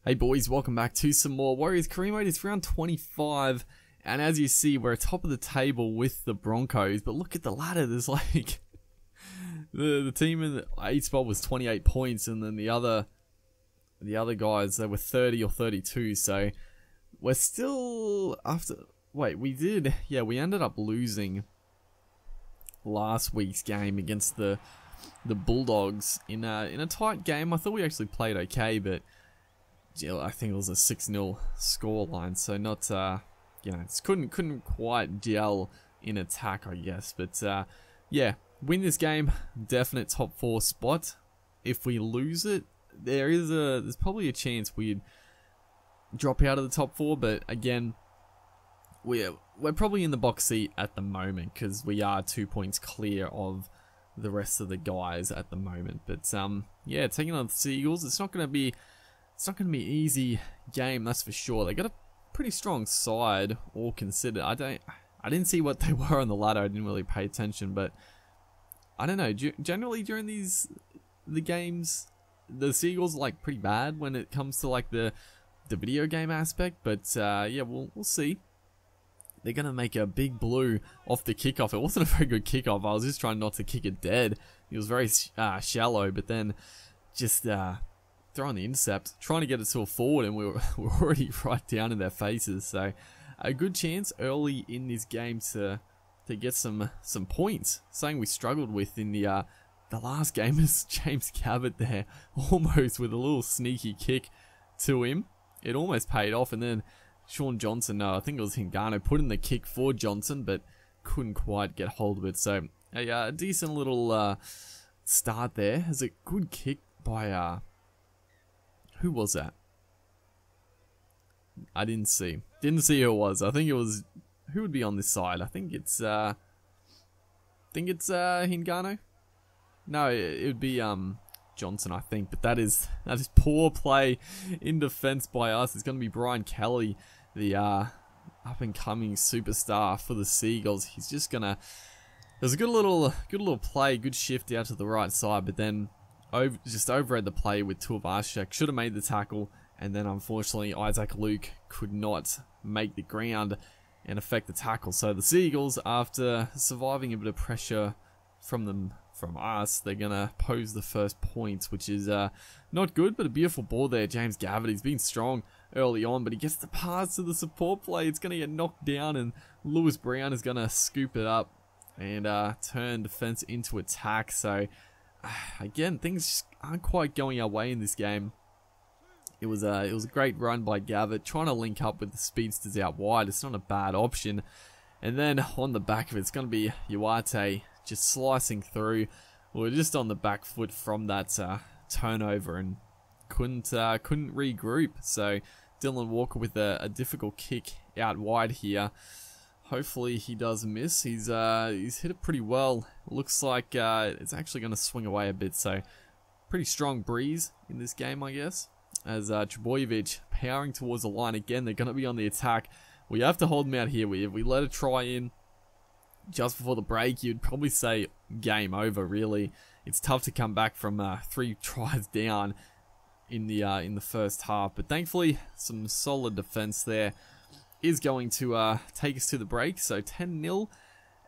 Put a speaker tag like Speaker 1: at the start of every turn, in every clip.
Speaker 1: Hey boys, welcome back to some more Warriors career mode. It's round 25, and as you see, we're top of the table with the Broncos. But look at the ladder. There's like the team in the 8th spot was 28 points, and then the other guys, they were 30 or 32. So we're still after. Wait, we ended up losing last week's game against the Bulldogs in a tight game. I thought we actually played okay, but I think it was a 6-0 scoreline, so not just couldn't quite gel in attack, I guess. But yeah, win this game, definite top 4 spot. If we lose it, there's probably a chance we'd drop out of the top 4. But again, we're probably in the box seat at the moment because we are 2 points clear of the rest of the guys at the moment. But yeah, taking on the Seagulls, it's not going to be an easy game, that's for sure. They got a pretty strong side, all considered. I didn't see what they were on the ladder. I didn't really pay attention, but I don't know. Generally during the games, the Seagulls are like pretty bad when it comes to like the video game aspect. But yeah, we'll see. They're gonna make a big blue off the kickoff. It wasn't a very good kickoff. I was just trying not to kick it dead. It was very shallow, but then just throwing the intercept, trying to get it to a forward, and we're already right down in their faces. So a good chance early in this game to get some points. Something we struggled with in the last game is James Gavitt there, almost with a little sneaky kick to him. It almost paid off, and then Shaun Johnson, no, I think it was Hingano, put in the kick for Johnson, but couldn't quite get hold of it. So a decent little start there. It's a good kick by who was that? I didn't see who it was. I think it was, who would be on this side? I think it's Hingano. No, it would be Johnson, I think. But that is poor play in defense by us. It's going to be Brian Kelly, the up and coming superstar for the Seagulls. He's just gonna. There's a good little play, good shift out to the right side, but then just overread the play with Tuivasa-Sheck. Should have made the tackle, and then unfortunately Isaac Luke could not make the ground and affect the tackle. So the Seagulls, after surviving a bit of pressure from us, they're gonna pose the first points, which is not good, but a beautiful ball there. James Gavitt, he's been strong early on, but he gets the pass to the support play. It's gonna get knocked down, and Lewis Brown is gonna scoop it up and turn defense into attack. So again, things just aren't quite going our way in this game. It was a great run by Gavitt, trying to link up with the speedsters out wide. It's not a bad option. And then on the back of it, it's going to be Uarte just slicing through. We're just on the back foot from that turnover and couldn't regroup. So Dylan Walker with a difficult kick out wide here. Hopefully he does miss. He's hit it pretty well. Looks like it's actually going to swing away a bit. So pretty strong breeze in this game, I guess. As Trbojevic powering towards the line again. They're going to be on the attack. We have to hold them out here. If we let a try in just before the break, you'd probably say game over. Really, it's tough to come back from 3 tries down in the first half. But thankfully, some solid defense there is going to take us to the break. So 10-0.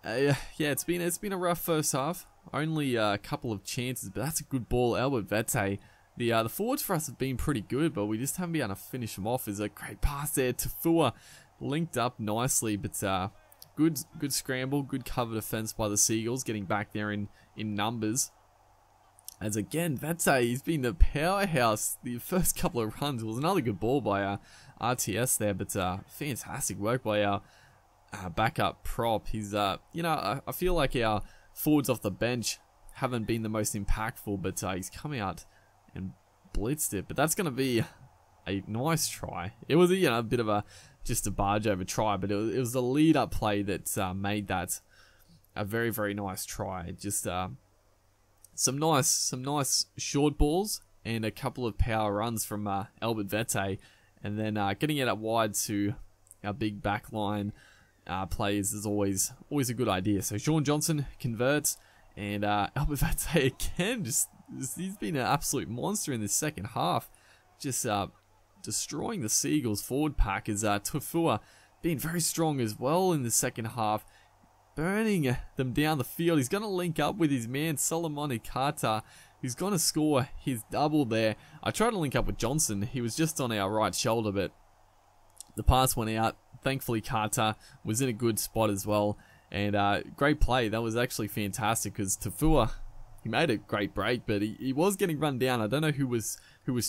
Speaker 1: Yeah, it's been a rough first half. Only a couple of chances, but that's a good ball. Albert Vete. The forwards for us have been pretty good, but we just haven't been able to finish them off. There's a great pass there. Tafua linked up nicely, but good scramble, good cover defense by the Seagulls, getting back there in numbers. As again, Vete, he's been the powerhouse the first couple of runs. It was another good ball by RTS there, but fantastic work by our backup prop. He's, I feel like our forwards off the bench haven't been the most impactful, but he's come out and blitzed it. But that's going to be a nice try. It was a bit of just a barge over try, but it was the lead up play that made that a very, very nice try. Just some nice short balls and a couple of power runs from Albert Vete, and then getting it up wide to our big back line players is always a good idea. So Shaun Johnson converts, and Albert Vete again, just he's been an absolute monster in this second half. Just destroying the Seagulls forward pack as Tufua being very strong as well in the second half, burning them down the field. He's going to link up with his man Solomon Ikata, who's going to score his double there. I tried to link up with Johnson. He was just on our right shoulder, but the pass went out. Thankfully, Kata was in a good spot as well. And great play. That was actually fantastic because Tufua, he made a great break, but he was getting run down. I don't know who was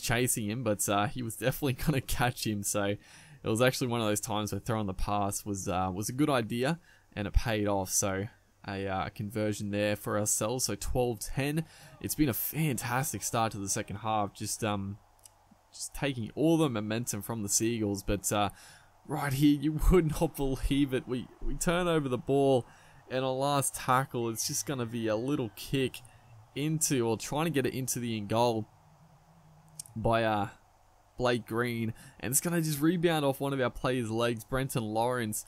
Speaker 1: chasing him, but he was definitely going to catch him. So it was actually one of those times where throwing the pass was a good idea, and it paid off. So a conversion there for ourselves. So 12-10. It's been a fantastic start to the second half. Just taking all the momentum from the Seagulls, but right here, you would not believe it. We turn over the ball, and our last tackle, it's just going to be a little kick into, or trying to get it into the in goal by Blake Green, and it's going to just rebound off one of our players' legs. Brenton Lawrence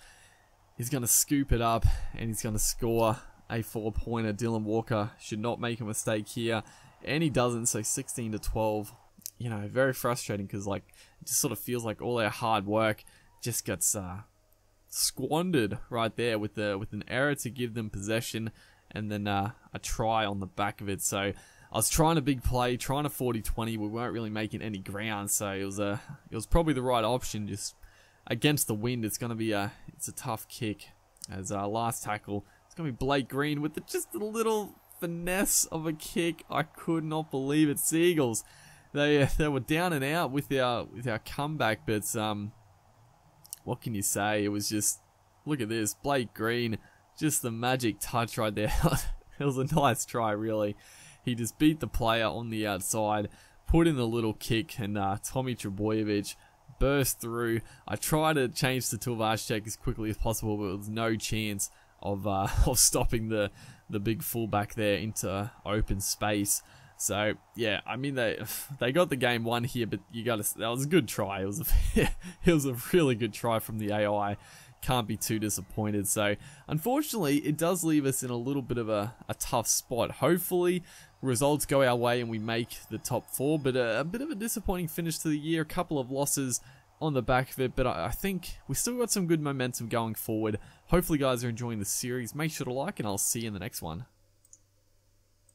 Speaker 1: is going to scoop it up, and he's going to score a 4-pointer. Dylan Walker should not make a mistake here, and he doesn't. So 16-12. You know, very frustrating because like it just sort of feels like all our hard work just gets squandered right there with an error to give them possession, and then a try on the back of it. So I was trying a big play, trying a 40-20. We weren't really making any ground, so it was probably the right option. Just against the wind, it's a tough kick. As our last tackle, it's gonna be Blake Green with just a little finesse of a kick. I could not believe it. Seagulls, they were down and out with our comeback, but what can you say? It was just, look at this, Blake Green, just the magic touch right there. It was a nice try, really. He just beat the player on the outside, put in the little kick, and Tommy Trebojevic burst through. I tried to change to Tuvashek as quickly as possible, but there was no chance of stopping the big fullback there into open space. So yeah, I mean they got the game won here, but that was a good try. It was a really good try from the AI. Can't be too disappointed. So unfortunately, it does leave us in a little bit of a tough spot. Hopefully, results go our way and we make the top 4. But a bit of a disappointing finish to the year. A couple of losses on the back of it, but I think we still got some good momentum going forward. Hopefully, guys are enjoying the series. Make sure to like, and I'll see you in the next one.